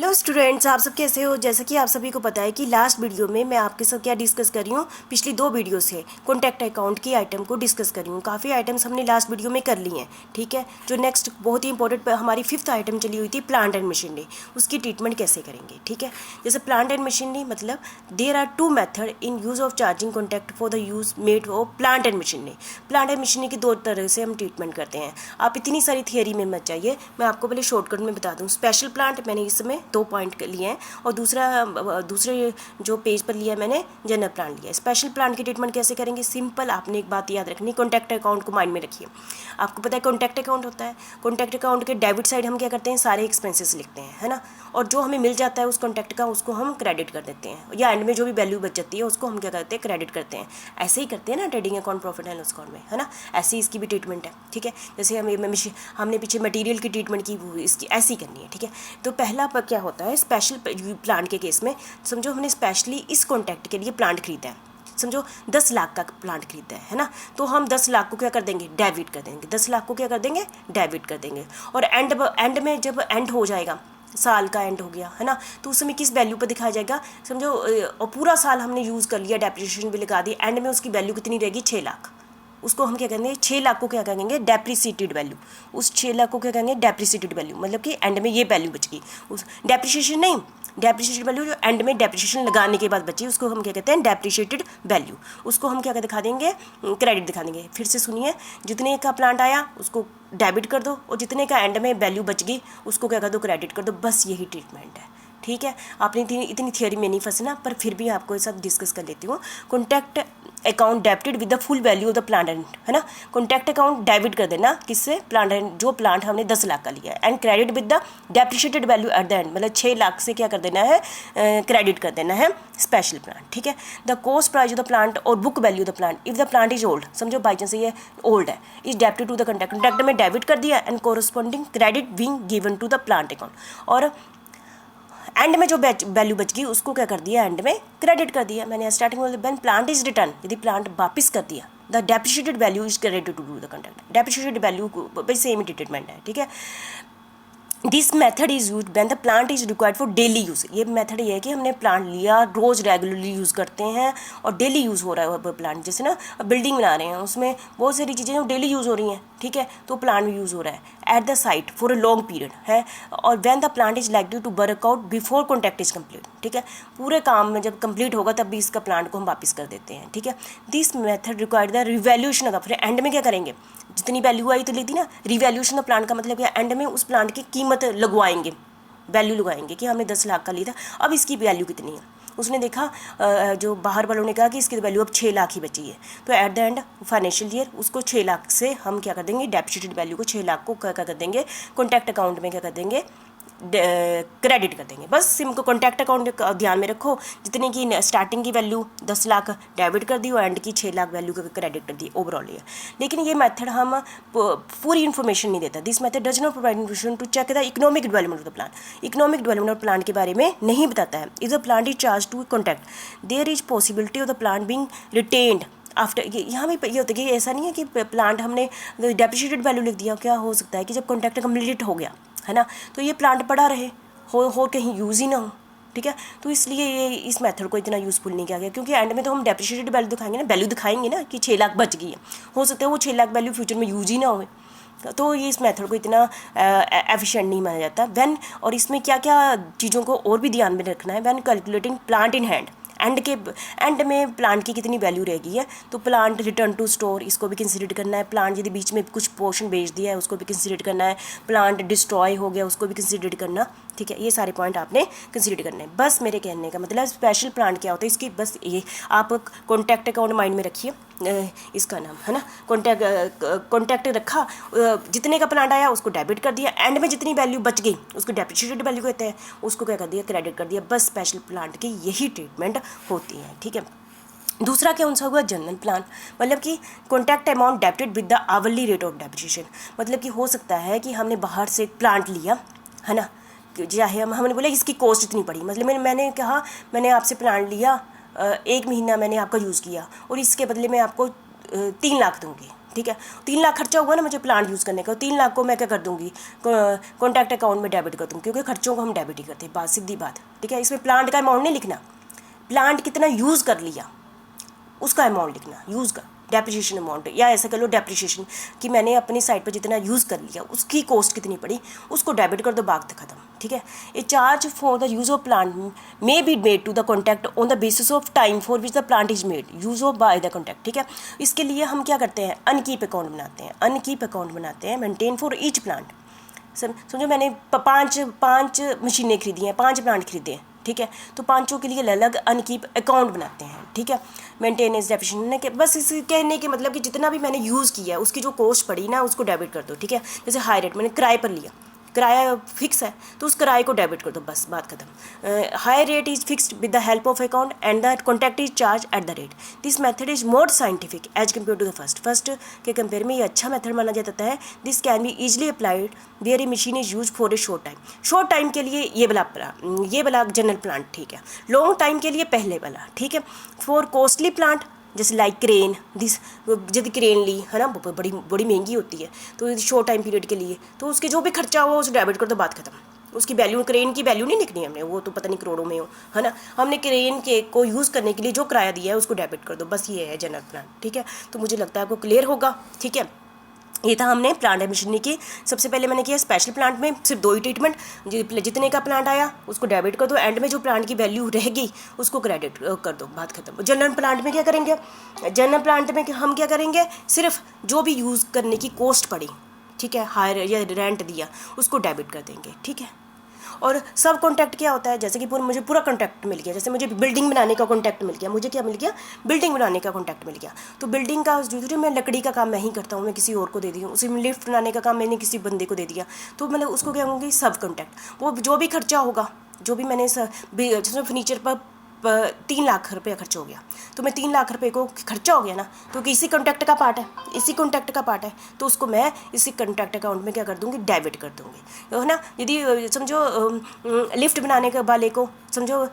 Hello students, आप सब कैसे हो। जैसा कि आप सभी को पता है कि लास्ट वीडियो में मैं आपके साथ क्या डिस्कस कर रही हूँ, पिछली 2 वीडियो से कॉन्टैक्ट अकाउंट की आइटम को डिस्कस कर रही हूँ। काफ़ी आइटम्स हमने लास्ट वीडियो में कर ली हैं, ठीक है। जो नेक्स्ट बहुत ही इंपॉर्टेंट हमारी 5th आइटम चली हुई थी प्लांट एंड मशीनरी, उसकी ट्रीटमेंट कैसे करेंगे, ठीक है। जैसे प्लांट एंड मशीनरी मतलब there are 2 method in use of charging contact for the use made of plant and machinery. Plant and machinery की 2 तरह से हम ट्रीटमेंट करते हैं। आप इतनी सारी थियरी में मत जाइए, मैं आपको पहले शॉर्टकट में बता दूँ। स्पेशल प्लांट मैंने इसमें 2 पॉइंट लिए हैं और दूसरे जो पेज पर लिया है मैंने जनरल प्लांट लिया है। स्पेशल प्लांट की ट्रीटमेंट कैसे करेंगे, सिंपल। आपने एक बात याद रखनी, कॉन्टैक्ट अकाउंट को माइंड में रखिए। आपको पता है कॉन्टैक्ट अकाउंट होता है, कॉन्टैक्ट अकाउंट के डेबिट साइड हम क्या करते हैं, सारे एक्सपेंसेस लिखते हैं, है ना। और जो हमें मिल जाता है उस कॉन्टैक्ट का, उसको हम क्रेडिट कर देते हैं, या एंड में जो भी वैल्यू बच जाती है उसको हम क्या करते हैं, क्रेडिट करते हैं। ऐसे ही करते हैं ना trading account, profit and loss account में, है ना। ऐसे ही इसकी भी ट्रीटमेंट है, ठीक है। जैसे हमने पीछे मटेरियल की ट्रीटमेंट की, इसकी ऐसी करनी है, ठीक है। तो पहला क्या होता है, स्पेशल प्लांट के केस में समझो हमने स्पेशली इस कॉन्टैक्ट के लिए प्लांट खरीदा है, समझो 10 लाख का प्लांट खरीदा है ना। तो हम 10 लाख को क्या कर देंगे, डेबिट कर देंगे। 10 लाख को क्या कर देंगे, डेबिट कर देंगे। और एंड में जब एंड हो जाएगा, साल का एंड हो गया, है ना, तो उस समय किस वैल्यू पर दिखाया जाएगा, समझो और पूरा साल हमने यूज़ कर लिया, डेप्रिसिएशन भी लगा दी, एंड में उसकी वैल्यू कितनी रहेगी, 6 लाख। उसको हम क्या कहेंगे, 6 लाख को क्या कहेंगे, डेप्रिसिएटेड वैल्यू। उस 6 लाख को क्या कहेंगे, डेप्रिसिएटेड वैल्यू, मतलब कि एंड में ये वैल्यू बच गई। उस डेप्रिसिएशन नहीं, डेप्रिसिएटेड वैल्यू जो एंड में डेप्रिसिएशन लगाने के बाद बची, उसको हम क्या कहते हैं, डेप्रिसिएटेड वैल्यू। उसको हम क्या दिखा देंगे, क्रेडिट दिखा देंगे। फिर से सुनिए, जितने का प्लांट आया उसको डेबिट कर दो, और जितने का एंड में वैल्यू बच गई उसको क्या कर दो, क्रेडिट कर दो। बस यही ट्रीटमेंट है, ठीक है। आपने इतनी थियोरी में नहीं फंसना, पर फिर भी आपको ये सब डिस्कस कर लेती हूँ। Contact account debited with the full value of the plant and, है ना। कॉन्टैक्ट अकाउंट डेबिट कर देना, किससे, प्लांट एंड, जो प्लांट हमने 10 लाख का लिया है, and credit with the depreciated value at the end, मतलब 6 लाख से क्या कर देना है, क्रेडिट कर देना है स्पेशल प्लांट, ठीक है। The cost price of the plant और book value of the plant if the plant is old, समझो बाई चांस ये ओल्ड है, is debited to the contact में डेबिट कर दिया, and corresponding credit being given to the plant account. और end में जो वैल्यू बच गई उसको क्या कर दिया, एंड में क्रेडिट कर दिया। मैंने स्टार्टिंग में व्हेन प्लांट इज रिटर्न, यदि प्लांट वापस कर दिया, the depreciated value is credited to the contact. Depreciated value को सेम ट्रीटमेंट है, ठीक है। This method is use when the plant is required for daily use. ये मेथड ये है कि हमने प्लांट लिया, रोज़ रेगुलरली यूज़ करते हैं और डेली यूज़ हो रहा है प्लांट। जैसे ना बिल्डिंग बना रहे हैं, उसमें बहुत सारी चीज़ें जो डेली यूज़ हो रही हैं, ठीक है, तो प्लांट भी यूज़ हो रहा है at the site for a long period है। और when the plant is likely to work out before contact is complete, ठीक है। पूरे काम में जब कंप्लीट होगा तब भी इसका प्लांट को हम वापस कर देते हैं, ठीक है। This method required the revaluation of, फिर एंड में क्या करेंगे, जितनी वैल्यू आई तो ली थी ना, रिवैल्यूएशन ऑफ प्लांट का मतलब क्या, एंड में उस प्लांट की कीमत लगवाएंगे, वैल्यू लगाएंगे कि हमने 10 लाख का लिया था, अब इसकी वैल्यू कितनी है। उसने देखा, जो बाहर वालों ने कहा कि इसकी वैल्यू अब 6 लाख ही बची है, तो at the end financial year उसको 6 लाख से हम क्या कर देंगे, डेप्रिसिएटेड वैल्यू को 6 लाख को क्या कर देंगे, कॉन्टैक्ट अकाउंट में क्या कर देंगे, क्रेडिट कर देंगे। बस सिंपल कॉन्टैक्ट अकाउंट ध्यान में रखो, जितने की स्टार्टिंग की वैल्यू 10 लाख डेबिट कर दी और एंड की 6 लाख वैल्यू का क्रेडिट कर दी, ओवरऑल ये। लेकिन ये मेथड हम पूरी इन्फॉर्मेशन नहीं देता। This method does not provide information to check the economic development of the plant. Economic development of plant के बारे में नहीं बताता है। If the plant is charge to contact there is possibility of the plant being retained after. यहाँ भी ये होता है कि ऐसा नहीं है कि प्लांट हमने डेप्रिशिएटेड वैल्यू लिख दिया। क्या हो सकता है कि जब कॉन्टैक्ट कंप्लीट हो गया, है ना, तो ये प्लांट पड़ा रहे, हो कहीं यूज़ ही ना हो, ठीक है। तो इसलिए ये इस मेथड को इतना यूज़फुल नहीं किया गया, क्योंकि एंड में तो हम डेप्रिशिएटेड वैल्यू दिखाएंगे ना, वैल्यू दिखाएंगे ना कि 6 लाख बच गई है, हो सकता है वो 6 लाख वैल्यू फ्यूचर में यूज़ ही ना हो, तो ये इस मेथड को इतना एफिशिएंट नहीं माना जाता। व्हेन, और इसमें क्या क्या चीज़ों को और भी ध्यान में रखना है, when calculating plant in hand, and में प्लांट की कितनी वैल्यू रहेगी है, तो प्लांट रिटर्न टू स्टोर इसको भी कंसीडर करना है। प्लांट यदि बीच में कुछ पोर्शन बेच दिया है उसको भी कंसीडर करना है। प्लांट डिस्ट्रॉय हो गया उसको भी कंसीडर करना, ठीक है। ये सारे पॉइंट आपने कंसीडर करने हैं। बस मेरे कहने का मतलब स्पेशल प्लांट क्या होता है, इसकी बस ये आप कॉन्टैक्ट अकाउंट माइंड में रखिए, इसका नाम है ना, कॉन्टैक्ट रखा, जितने का प्लांट आया उसको डेबिट कर दिया, एंड में जितनी वैल्यू बच गई उसको डेप्रिशिएटेड वैल्यू कहते हैं, उसको क्या कर दिया, क्रेडिट कर दिया। बस स्पेशल प्लांट की यही ट्रीटमेंट होती है, ठीक है। दूसरा कौन सा हुआ, जनरल प्लान, मतलब कि contact amount debited with the hourly rate of depreciation. मतलब कि हो सकता है कि हमने बाहर से प्लांट लिया, है ना, चाहे हमने बोला इसकी कॉस्ट इतनी पड़ी, मतलब मैंने कहा मैंने आपसे प्लांट लिया, 1 महीना मैंने आपका यूज़ किया और इसके बदले में आपको 3 लाख दूंगी, ठीक है। 3 लाख खर्चा हुआ ना मुझे प्लांट यूज़ करने का, 3 लाख को मैं क्या कर दूंगी, कॉन्टैक्ट अकाउंट में डेबिट कर दूँगी, क्योंकि खर्चों को हम डेबिट ही करते हैं, बात सीधी बात, ठीक है। इसमें प्लांट का अमाउंट नहीं लिखना, प्लांट कितना यूज़ कर लिया उसका अमाउंट लिखना, यूज़ का डेप्रिसिएशन अमाउंट, या ऐसा कर लो डेप्रिसिएशन कि मैंने अपनी साइट पर जितना यूज़ कर लिया उसकी कॉस्ट कितनी पड़ी, उसको डेबिट कर दो, बात खत्म, ठीक है। A charge for the use of plant may be made to the contact on the basis of time for which the plant is made use of by the contact, ठीक है। इसके लिए हम क्या करते हैं, अनकीप अकाउंट बनाते हैं, अनकीप अकाउंट बनाते हैं, मेंटेन फॉर ईच प्लांट। समझो मैंने पाँच मशीनें खरीदी हैं, 5 प्लांट खरीदे हैं, ठीक है, तो 5 के लिए अलग अनकीप अकाउंट बनाते हैं, ठीक है। मेंटेनेंस डेप्रिसिएशन के बस इस कहने के मतलब कि जितना भी मैंने यूज़ किया है उसकी जो कॉस्ट पड़ी ना उसको डेबिट कर दो, ठीक है। जैसे हाई रेट मैंने किराए पर लिया, किराया फिक्स है तो उस किराए को डेबिट कर दो, बस बात खत्म। High rate is fixed with the help of account and the contact is charge at the rate. This method is more scientific as compare to the first के कंपेयर में ये अच्छा मेथड माना जाता है। This can be easily applied where a machine is use for a short time के लिए ये वाला जनरल प्लांट, ठीक है। लॉन्ग टाइम के लिए पहले वाला, ठीक है। फॉर कॉस्टली प्लांट जैसे लाइक क्रेन, यदि क्रेन ली है ना बड़ी महंगी होती है, तो शॉर्ट टाइम पीरियड के लिए तो उसके जो भी खर्चा हुआ उसे डेबिट कर दो, बात खत्म। उसकी वैल्यू, क्रेन की वैल्यू नहीं लिखनी हमने, वो तो पता नहीं करोड़ों में हो, है ना। हमने क्रेन के को यूज़ करने के लिए जो किराया दिया है उसको डेबिट कर दो, बस ये है जनरल प्लान, ठीक है। तो मुझे लगता है आपको क्लियर होगा, ठीक है। ये था हमने प्लांट एंड मशीनरी की। सबसे पहले मैंने किया स्पेशल प्लांट में सिर्फ 2 ही ट्रीटमेंट, जितने का प्लांट आया उसको डेबिट कर दो, एंड में जो प्लांट की वैल्यू रहेगी उसको क्रेडिट कर दो, बात खत्म। जनरल प्लांट में क्या करेंगे, जनरल प्लांट में हम क्या करेंगे, सिर्फ जो भी यूज़ करने की कॉस्ट पड़ी, ठीक है, हायर या रेंट दिया उसको डेबिट कर देंगे, ठीक है। और सब कॉन्टैक्ट क्या होता है, जैसे कि मुझे पूरा कॉन्टैक्ट मिल गया, जैसे मुझे बिल्डिंग बनाने का कॉन्टैक्ट मिल गया, मुझे क्या मिल गया, बिल्डिंग बनाने का कॉन्टैक्ट मिल गया। तो बिल्डिंग का जो मैं लकड़ी का काम मैं ही करता हूँ, मैं किसी और को दे दी हूँ, उसी में लिफ्ट बनाने का काम मैंने किसी बंदे को दे दिया, तो मतलब उसको क्या कहूँगी, सब कॉन्टैक्ट। वो जो भी खर्चा होगा, जो भी मैंने जैसे फर्नीचर पर 3 लाख रुपया खर्च हो गया, तो मैं 3 लाख रुपये को खर्चा हो गया ना, तो इसी कॉन्टैक्ट का पार्ट है, इसी कॉन्टैक्ट का पार्ट है, तो उसको मैं इसी कॉन्टैक्ट अकाउंट में क्या कर दूँगी, डेबिट कर दूँगी, है ना। यदि समझो लिफ्ट बनाने के वाले को समझो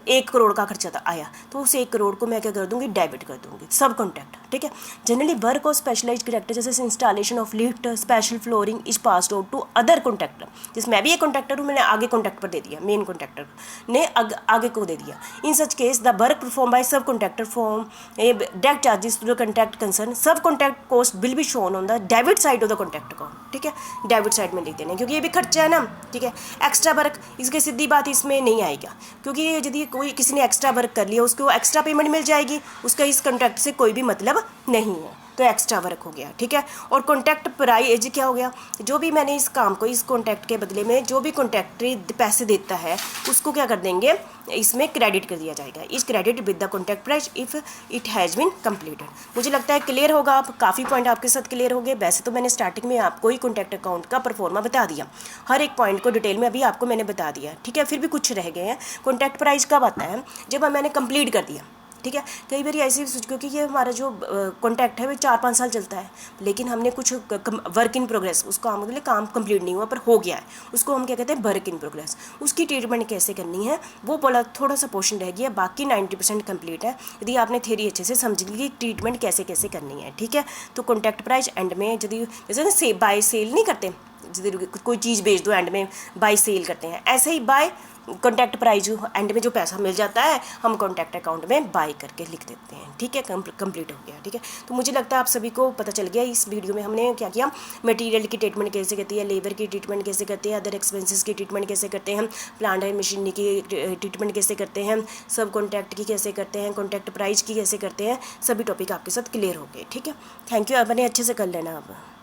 1 करोड़ का खर्चा आया, तो उस 1 करोड़ को मैं क्या कर दूँगी, डेबिट कर दूँगी, सब कॉन्टैक्ट, ठीक है। जनरली वर्क और स्पेशलाइज्ड कॉन्ट्रैक्टर जैसे installation of lift, special flooring is passed out to other contractor. जिसमें मैं भी एक कॉन्ट्रैक्टर हूँ, मैंने आगे कॉन्ट्रैक्ट पर दे दिया, मेन कॉन्ट्रैक्टर ने आगे को दे दिया। In such case, the work performed by subcontractor from a direct charges to the contract concern, subcontract cost will be shown on the debit side of the contract account, ठीक है, debit side में लिख देना, क्योंकि ये भी खर्चा है ना, ठीक है। एक्स्ट्रा वर्क, इसकी सीधी बात इसमें नहीं आएगा, क्योंकि यदि कोई किसी ने एक्स्ट्रा वर्क कर लिया उसको एक्स्ट्रा पेमेंट मिल जाएगी, उसका इस कॉन्ट्रैक्ट से कोई भी मतलब नहीं है, तो एक्स्ट्रा वर्क हो गया, ठीक है। और कॉन्ट्रैक्ट प्राइस क्या हो गया, जो भी मैंने इस काम को, इस कॉन्ट्रैक्ट के बदले में जो भी कॉन्ट्रैक्टर पैसे देता है उसको क्या कर देंगे, इसमें क्रेडिट कर दिया जाएगा, इस credit with the contract price if it has been completed. मुझे लगता है क्लियर होगा, आप काफ़ी पॉइंट आपके साथ क्लियर हो गए। वैसे तो मैंने स्टार्टिंग में आपको ही कॉन्ट्रैक्ट अकाउंट का परफॉर्मा बता दिया, हर एक पॉइंट को डिटेल में अभी आपको मैंने बता दिया, ठीक है। फिर भी कुछ रह गए हैं। कॉन्ट्रैक्ट प्राइस कब आता है, जब मैंने कंप्लीट कर दिया, ठीक है। कई बार ऐसे क्योंकि ये हमारा जो कॉन्ट्रैक्ट है वो 4-5 साल चलता है, लेकिन हमने कुछ वर्क इन प्रोग्रेस, उसको हम मतलब काम कंप्लीट नहीं हुआ पर हो गया है, उसको हम क्या कहते हैं, वर्क इन प्रोग्रेस। उसकी ट्रीटमेंट कैसे करनी है वो बोला, थोड़ा सा पोर्शन रह गया, बाकी 90% कंप्लीट है। यदि आपने थ्योरी अच्छे से समझ ली कि ट्रीटमेंट कैसे कैसे करनी है, ठीक है। तो कॉन्ट्रैक्ट प्राइस एंड में यदि जैसे बाय सेल नहीं करते, कोई चीज़ बेच दो एंड में बाय सेल करते हैं, ऐसे ही बाय कॉन्टैक्ट प्राइस एंड में जो पैसा मिल जाता है हम कॉन्टैक्ट अकाउंट में बाय करके लिख देते हैं, ठीक है। कंप्लीट हो गया, ठीक है। तो मुझे लगता है आप सभी को पता चल गया। इस वीडियो में हमने क्या किया, मटेरियल की ट्रीटमेंट कैसे करती है, लेबर की ट्रीटमेंट कैसे करते हैं, अदर एक्सपेंसेस की ट्रीटमेंट कैसे करते हैं, प्लांट एंड मशीनरी की ट्रीटमेंट कैसे करते हैं, सब कॉन्टैक्ट की कैसे करते हैं, कॉन्टैक्ट प्राइस की कैसे करते हैं, सभी टॉपिक आपके साथ क्लियर हो गए, ठीक है। थैंक यू, अपने अच्छे से कर लेना आप।